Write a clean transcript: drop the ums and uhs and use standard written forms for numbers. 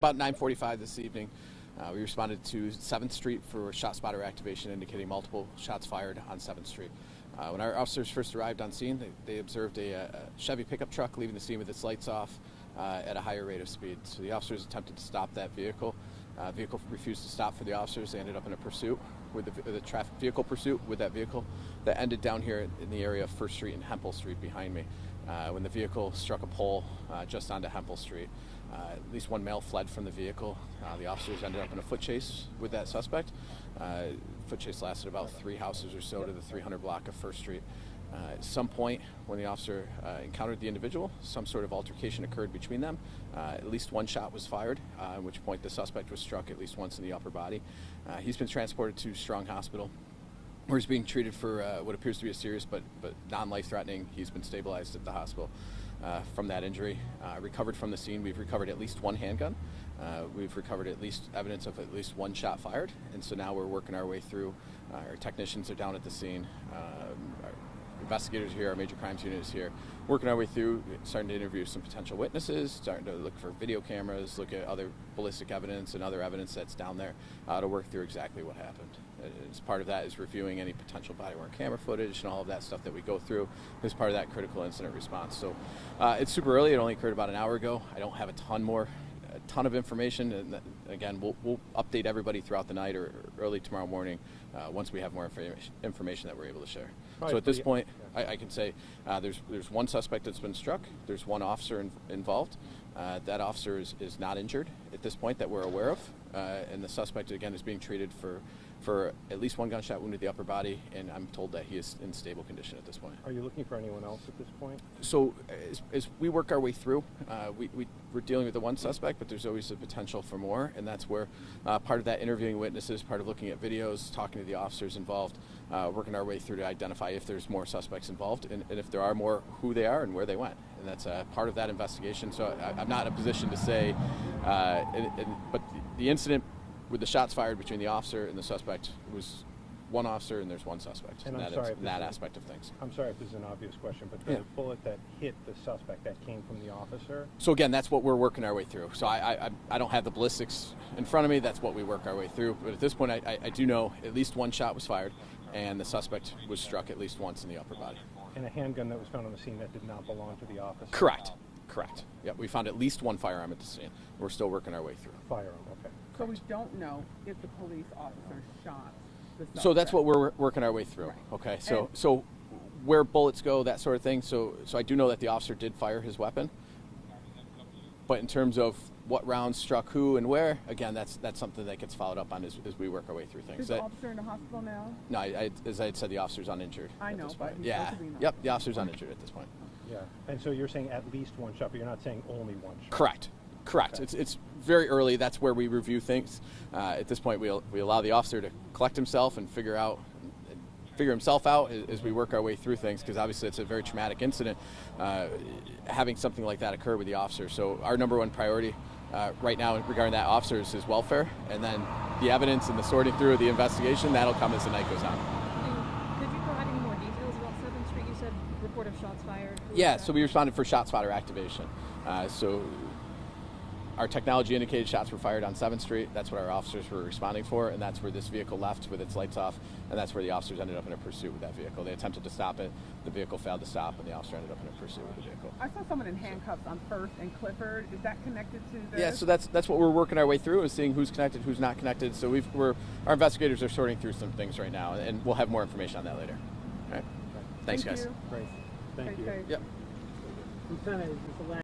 About 9:45 this evening, we responded to 7th Street for shot spotter activation indicating multiple shots fired on 7th Street. When our officers first arrived on scene, they observed a Chevy pickup truck leaving the scene with its lights off at a higher rate of speed. So the officers attempted to stop that vehicle. Vehicle refused to stop for the officers. They ended up in a pursuit with the traffic vehicle pursuit with that vehicle that ended down here in the area of 1st Street and Hempel Street behind me. When the vehicle struck a pole just onto Hempel Street. At least one male fled from the vehicle. The officers ended up in a foot chase with that suspect. Foot chase lasted about 3 houses or so to the 300 block of 1st Street. At some point when the officer encountered the individual, some sort of altercation occurred between them. At least one shot was fired, at which point the suspect was struck at least once in the upper body. He's been transported to Strong Hospital, where he's being treated for what appears to be a serious but non-life-threatening. He's been stabilized at the hospital from that injury. Recovered from the scene, we've recovered at least one handgun. We've recovered at least evidence of at least one shot fired, and so now we're working our way through. Our technicians are down at the scene. Our investigators are here, our major crimes unit is here, working our way through, starting to interview some potential witnesses, starting to look for video cameras, look at other ballistic evidence and other evidence that's down there to work through exactly what happened. As part of that is reviewing any potential body-worn camera footage and all of that stuff that we go through as part of that critical incident response. So it's super early. It only occurred about an hour ago. I don't have a ton of information, and again, we'll update everybody throughout the night or early tomorrow morning once we have more information that we're able to share. So at this point, I can say there's one suspect that's been struck. There's one officer involved. That officer is not injured at this point that we're aware of, and the suspect again is being treated for at least one gunshot wound to the upper body, and I'm told that he is in stable condition at this point. Are you looking for anyone else at this point? So as we work our way through, we're dealing with the one suspect, but there's always the potential for more, and that's where part of that interviewing witnesses, part of looking at videos, talking to the officers involved, working our way through to identify if there's more suspects involved, and if there are more, who they are and where they went. And that's part of that investigation. So I'm not in a position to say, but the incident with the shots fired between the officer and the suspect was one officer and there's one suspect. And I'm sorry that aspect of things. I'm sorry if this is an obvious question, but the bullet that hit the suspect, that came from the officer? So again, that's what we're working our way through. So I don't have the ballistics in front of me. That's what we work our way through. But at this point, I do know at least one shot was fired and the suspect was struck at least once in the upper body. And a handgun that was found on the scene that did not belong to the officer? Correct. Yep, we found at least one firearm at the scene. We're still working our way through. Firearm, okay. So we don't know if the police officer shot the suspect. So that's what we're working our way through. Right. Okay, so where bullets go, that sort of thing. So I do know that the officer did fire his weapon. But in terms of what rounds struck who and where, again, that's something that gets followed up on as we work our way through things. Is the officer in the hospital now? No, as I had said, the officer's uninjured. I know, but yep, the officer's uninjured at this point. Yeah, and so you're saying at least one shot, but you're not saying only one shot? Correct. Okay. It's very early. That's where we review things. At this point, we allow the officer to collect himself and figure himself out as we work our way through things, because obviously it's a very traumatic incident, having something like that occur with the officer. So our number one priority right now regarding that officer is his welfare, and then the evidence and the sorting through of the investigation, that'll come as the night goes on. Could you provide any more details about 7th Street? You said report of shots fired. Yeah, so we responded for shot spotter activation. So our technology indicated shots were fired on 7th Street. That's what our officers were responding for, and that's where this vehicle left with its lights off, and that's where the officers ended up in a pursuit with that vehicle. They attempted to stop it. The vehicle failed to stop, and the officer ended up in a pursuit with the vehicle. I saw someone in handcuffs on 1st and Clifford. Is that connected to this? Yeah, so that's what we're working our way through, is seeing who's connected, who's not connected. So our investigators are sorting through some things right now, and we'll have more information on that later. All right. Thanks, guys. Great. Thank you. Yep.